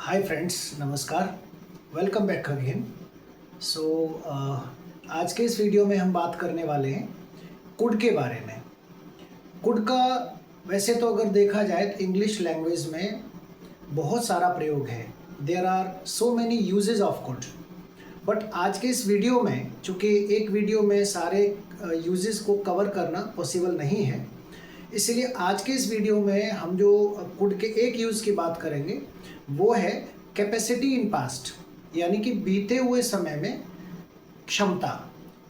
हाय friends, नमस्कार। Welcome back again. So आज के इस वीडियो में हम बात करने वाले हैं कुड के बारे में। कुड का वैसे तो अगर देखा जाए तो इंग्लिश लैंग्वेज में बहुत सारा प्रयोग है। There are so many uses of could. But आज के इस वीडियो में, चूँकि एक वीडियो में सारे यूजेस को कवर करना पॉसिबल नहीं है, इसीलिए आज के इस वीडियो में हम जो कुड के एक यूज़ की बात करेंगे वो है कैपेसिटी इन पास्ट, यानी कि बीते हुए समय में क्षमता,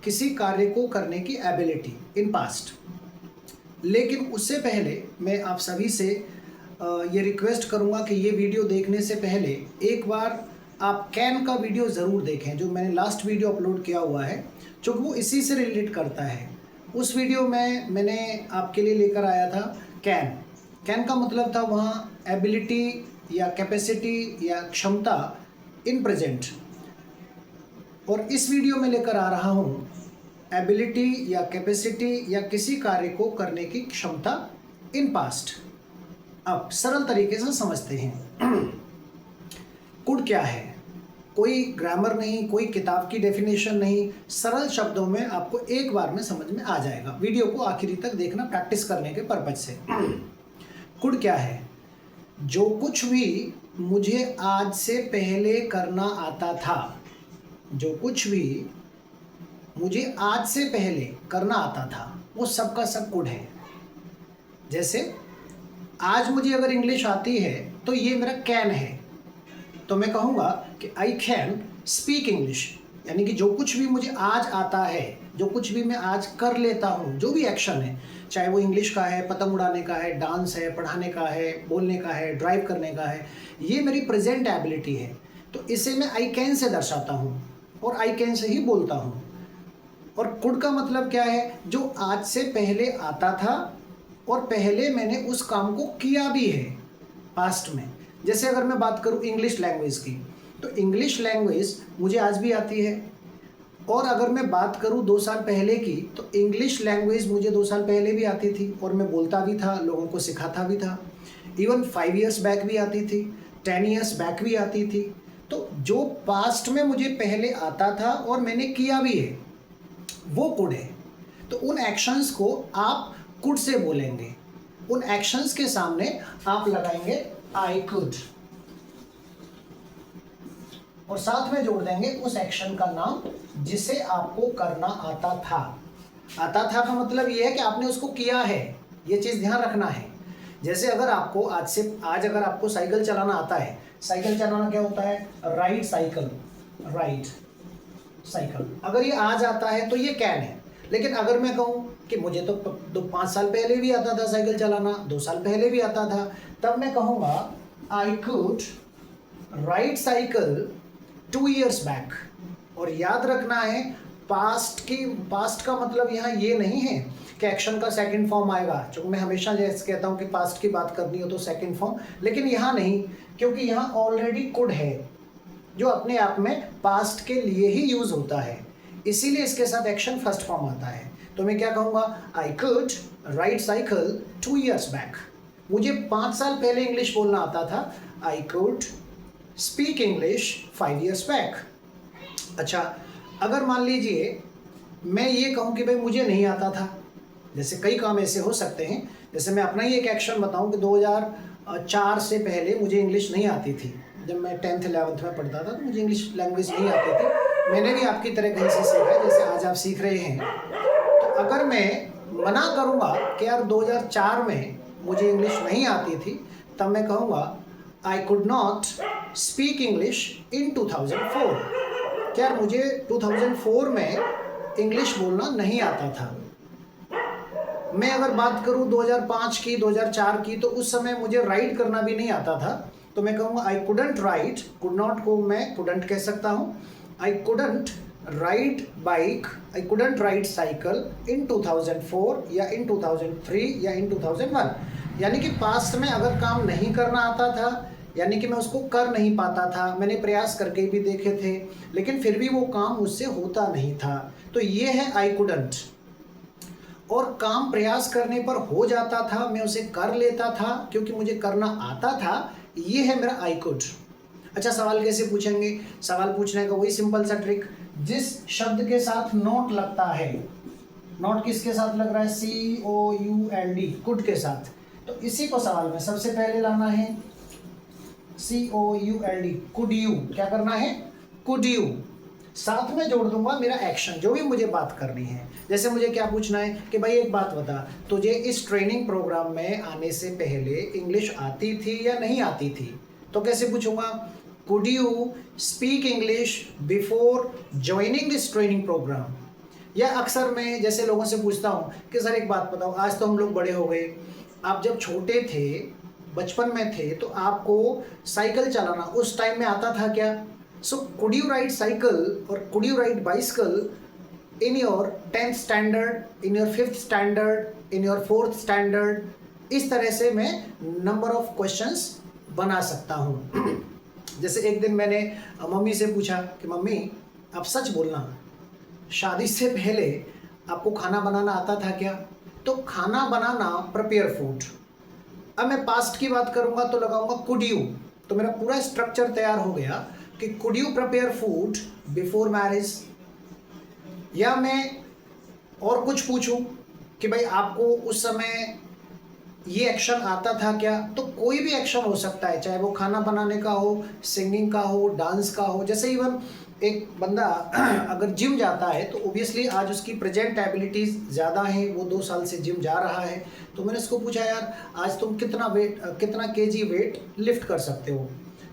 किसी कार्य को करने की एबिलिटी इन पास्ट। लेकिन उससे पहले मैं आप सभी से ये रिक्वेस्ट करूँगा कि ये वीडियो देखने से पहले एक बार आप कैन का वीडियो ज़रूर देखें, जो मैंने लास्ट वीडियो अपलोड किया हुआ है, क्योंकि वो इसी से रिलेट करता है। उस वीडियो में मैंने आपके लिए लेकर आया था कैन। कैन का मतलब था वहाँ एबिलिटी या कैपेसिटी या क्षमता इन प्रेजेंट, और इस वीडियो में लेकर आ रहा हूँ एबिलिटी या कैपेसिटी या किसी कार्य को करने की क्षमता इन पास्ट। अब सरल तरीके से समझते हैं कुड क्या है। कोई ग्रामर नहीं, कोई किताब की डेफिनेशन नहीं, सरल शब्दों में आपको एक बार में समझ में आ जाएगा। वीडियो को आखिरी तक देखना प्रैक्टिस करने के पर्पज से। कुड क्या है? जो कुछ भी मुझे आज से पहले करना आता था, जो कुछ भी मुझे आज से पहले करना आता था, वो सब का सब कुड है। जैसे आज मुझे अगर इंग्लिश आती है तो ये मेरा कैन है, तो मैं कहूँगा कि आई कैन स्पीक इंग्लिश, यानी कि जो कुछ भी मुझे आज आता है, जो कुछ भी मैं आज कर लेता हूँ, जो भी एक्शन है, चाहे वो इंग्लिश का है, पतंग उड़ाने का है, डांस है, पढ़ाने का है, बोलने का है, ड्राइव करने का है, ये मेरी प्रेजेंट एबिलिटी है। तो इसे मैं आई कैन से दर्शाता हूँ और आई कैन से ही बोलता हूँ। और कुड का मतलब क्या है? जो आज से पहले आता था और पहले मैंने उस काम को किया भी है पास्ट में। जैसे अगर मैं बात करूँ इंग्लिश लैंग्वेज की, तो इंग्लिश लैंग्वेज मुझे आज भी आती है। और अगर मैं बात करूँ 2 साल पहले की, तो इंग्लिश लैंग्वेज मुझे 2 साल पहले भी आती थी और मैं बोलता भी था, लोगों को सिखाता भी था। इवन 5 इयर्स बैक भी आती थी, 10 इयर्स बैक भी आती थी। तो जो पास्ट में मुझे पहले आता था और मैंने किया भी है, वो कुड है। तो उन एक्शंस को आप कुड से बोलेंगे। उन एक्शंस के सामने आप लगाएंगे आई कुड और साथ में जोड़ देंगे उस एक्शन का नाम जिसे आपको करना आता था। आता था का मतलब ये है कि आपने उसको किया है, ये चीज़ ध्यान रखना है। जैसे अगर आपको आज अगर आपको साइकिल चलाना आता है, साइकिल चलाना क्या होता है? Ride cycle, ride cycle. अगर ये आज आता है तो ये कैन है। लेकिन अगर मैं कहूँ कि मुझे तो 5 साल पहले भी आता था साइकिल चलाना, 2 साल पहले भी आता था, तब मैं कहूँगा I could ride cycle 2 years back. और याद रखना है, पास्ट का मतलब यहाँ ये नहीं है कि एक्शन का सेकंड फॉर्म आएगा। चूँकि मैं हमेशा जैसे कहता हूँ कि पास्ट की बात करनी हो तो सेकंड फॉर्म, लेकिन यहाँ नहीं, क्योंकि यहाँ ऑलरेडी कुड है जो अपने आप में पास्ट के लिए ही यूज होता है, इसीलिए इसके साथ एक्शन फर्स्ट फॉर्म आता है। तो मैं क्या कहूँगा? I could ride cycle 2 years back. मुझे 5 साल पहले इंग्लिश बोलना आता था, आई could speak English 5 years back. अच्छा, अगर मान लीजिए मैं ये कहूँ कि भाई मुझे नहीं आता था, जैसे कई काम ऐसे हो सकते हैं। जैसे मैं अपना ही एक एक्शन बताऊँ कि 2004 से पहले मुझे इंग्लिश नहीं आती थी। जब मैं 10th 11th में पढ़ता था तो मुझे इंग्लिश लैंग्वेज नहीं आती थी। मैंने भी आपकी तरह कहीं से सीखा है, जैसे आज आप सीख रहे हैं। तो अगर मैं मना करूँगा कि यार 2004 में मुझे इंग्लिश नहीं आती थी, तब मैं कहूँगा I could not speak English इन 2004। क्या मुझे 2004 में इंग्लिश बोलना नहीं आता था। मैं अगर बात करूँ 2005 की, 2004 की, तो उस समय मुझे राइड करना भी नहीं आता था, तो मैं कहूँगा I couldn't ride, could not को मैं कुडंट कह सकता हूँ। I couldn't ride bike, I couldn't ride cycle in 2004 या इन 2003 या इन 2001। यानी कि पास्ट में अगर काम नहीं करना आता था, यानी कि मैं उसको कर नहीं पाता था, मैंने प्रयास करके भी देखे थे, लेकिन फिर भी वो काम मुझसे होता नहीं था, तो ये है आई कुडंट। और काम प्रयास करने पर हो जाता था, मैं उसे कर लेता था क्योंकि मुझे करना आता था, ये है मेरा आई कुड। अच्छा, सवाल कैसे पूछेंगे? सवाल पूछने का वही सिंपल सा ट्रिक, जिस शब्द के साथ नोट लगता है, नोट किसके साथ लग रहा है? COULD, कुड के साथ। तो इसी को सवाल में सबसे पहले लाना है, COULD, कुड यू। क्या करना है? Could you. साथ में जोड़ दूंगा मेरा एक्शन, जो भी मुझे बात करनी है। जैसे मुझे क्या पूछना है कि भाई एक बात बता, तुझे इस ट्रेनिंग प्रोग्राम में आने से पहले इंग्लिश आती थी या नहीं आती थी? तो कैसे पूछूंगा? Could you speak English before joining this training program? या अक्सर मैं जैसे लोगों से पूछता हूँ कि सर एक बात बताओ, आज तो हम लोग बड़े हो गए, आप जब छोटे थे, बचपन में थे, तो आपको साइकिल चलाना उस टाइम में आता था क्या? So could you ride cycle और could you ride bicycle in your 10th standard, in your 5th standard, in your 4th standard? इस तरह से मैं नंबर ऑफ क्वेश्चंस बना सकता हूँ। जैसे एक दिन मैंने मम्मी से पूछा कि मम्मी आप सच बोलना, शादी से पहले आपको खाना बनाना आता था क्या? तो खाना बनाना, प्रिपेयर फूड। अब मैं पास्ट की बात करूंगा तो लगाऊंगा कुड यू, तो मेरा पूरा स्ट्रक्चर तैयार हो गया कि could you prepare food before marriage. या मैं और कुछ पूछूं कि भाई आपको उस समय ये एक्शन आता था क्या? तो कोई भी एक्शन हो सकता है, चाहे वो खाना बनाने का हो, सिंगिंग का हो, डांस का हो। जैसे इवन एक बंदा अगर जिम जाता है तो ओबियसली आज उसकी प्रेजेंट एबिलिटीज़ ज़्यादा हैं, वो 2 साल से जिम जा रहा है। तो मैंने उसको पूछा, यार आज तुम कितना केजी वेट लिफ्ट कर सकते हो?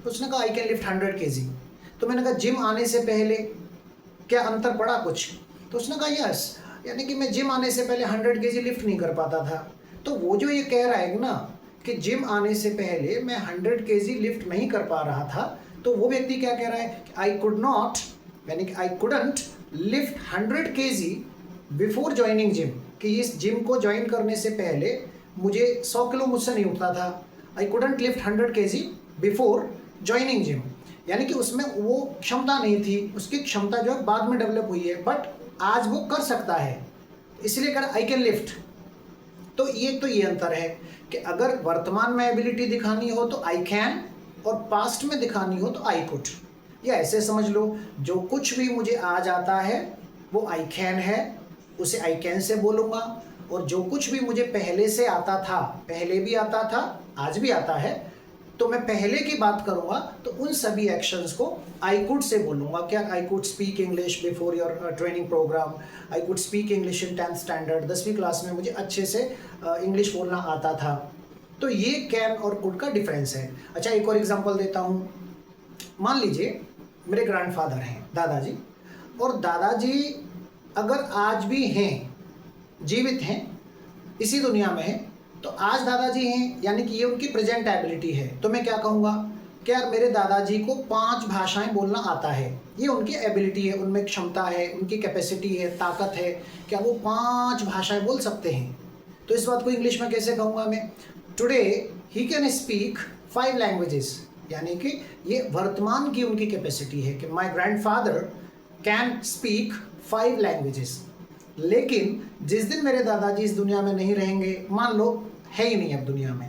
तो उसने कहा आई कैन लिफ्ट 100 केजी। तो मैंने कहा जिम आने से पहले क्या अंतर पड़ा कुछ? तो उसने कहा यस, यानी कि मैं जिम आने से पहले 100 केजी लिफ्ट नहीं कर पाता था। तो वो जो ये कह रहा है ना कि जिम आने से पहले मैं 100 केजी लिफ्ट नहीं कर पा रहा था, तो वो व्यक्ति क्या कह रहा है कि आई कुड नॉट, यानी कि I couldn't lift 100 KG before joining gym, कि इस जिम को ज्वाइन करने से पहले मुझे 100 किलो मुझसे नहीं उठता था। I couldn't lift 100 KG before joining gym, यानी कि उसमें वो क्षमता नहीं थी, उसकी क्षमता जो है बाद में डेवलप हुई है, बट आज वो कर सकता है, इसलिए कर आई कैन लिफ्ट। तो ये अंतर है कि अगर वर्तमान में एबिलिटी दिखानी हो तो आई कैन, और पास्ट में दिखानी हो तो आई कुड। या ऐसे समझ लो, जो कुछ भी मुझे आज आता है वो आई कैन है, उसे आई कैन से बोलूँगा। और जो कुछ भी मुझे पहले से आता था, पहले भी आता था, आज भी आता है, तो मैं पहले की बात करूंगा तो उन सभी एक्शंस को आई कुड से बोलूँगा। क्या? I could speak English before your training program, I could speak English in 10th standard, 10वीं क्लास में मुझे अच्छे से इंग्लिश बोलना आता था। तो ये कैन और कुड का डिफरेंस है। अच्छा, एक और एग्जांपल देता हूँ। मान लीजिए मेरे ग्रैंडफादर हैं, दादाजी, और दादाजी अगर आज भी हैं, जीवित हैं, इसी दुनिया में हैं, तो आज दादाजी हैं, यानी कि ये उनकी प्रेजेंट एबिलिटी है। तो मैं क्या कहूँगा कि यार मेरे दादाजी को 5 भाषाएं बोलना आता है, ये उनकी एबिलिटी है, उनमें क्षमता है, उनकी कैपेसिटी है, ताकत है, क्या वो 5 भाषाएं बोल सकते हैं। तो इस बात को इंग्लिश में कैसे कहूँगा मैं? Today he can speak 5 languages, यानी कि ये वर्तमान की उनकी कैपेसिटी है कि माई ग्रैंडफादर कैन स्पीक 5 लैंग्वेजेस। लेकिन जिस दिन मेरे दादाजी इस दुनिया में नहीं रहेंगे, मान लो है ही नहीं अब दुनिया में,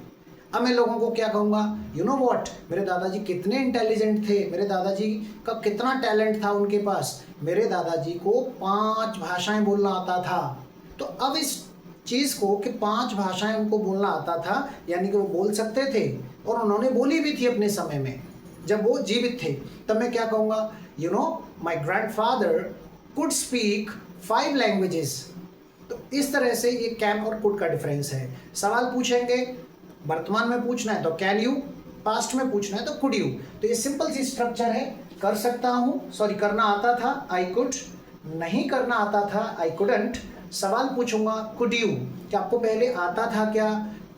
अब मैं लोगों को क्या कहूँगा? यू नो व्हाट, मेरे दादाजी कितने इंटेलिजेंट थे, मेरे दादाजी का कितना टैलेंट था उनके पास, मेरे दादाजी को 5 भाषाएं बोलना आता था। तो अब इस चीज़ को कि 5 भाषाएं उनको बोलना आता था, यानी कि वो बोल सकते थे और उन्होंने बोली भी थी अपने समय में जब वो जीवित थे, तब मैं क्या कहूँगा? You know my grandfather could speak 5 languages. तो इस तरह से ये कैन और कुड का डिफरेंस है। सवाल पूछेंगे, वर्तमान में पूछना है तो कैन यू, पास्ट में पूछना है तो कुड यू। तो ये सिंपल सी स्ट्रक्चर है। कर सकता हूँ, सॉरी करना आता था आई कुड, नहीं करना आता था आई कुडंट। सवाल पूछूंगा कुड यू, कि आपको पहले आता था क्या?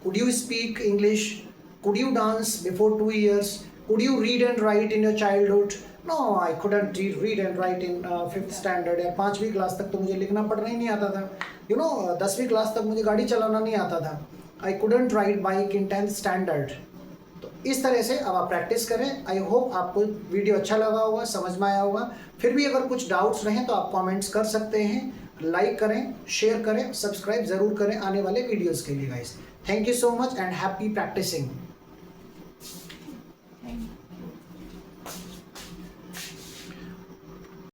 Could you speak English? Could you dance before 2 years? Could you read and write in your childhood? No, I couldn't read and write in 5th standard, या 5वीं क्लास तक तो मुझे लिखना पढ़ना ही नहीं आता था। यू नो 10वीं क्लास तक मुझे गाड़ी चलाना नहीं आता था। I couldn't ride bike in 10th standard. तो इस तरह से अब आप प्रैक्टिस करें। आई होप आपको वीडियो अच्छा लगा होगा, समझ में आया होगा। फिर भी अगर कुछ डाउट्स रहें तो आप कमेंट्स कर सकते हैं। लाइक करें, शेयर करें, सब्सक्राइब ज़रूर करें आने वाले वीडियोज़ के लिए guys. Thank you so much and happy practising.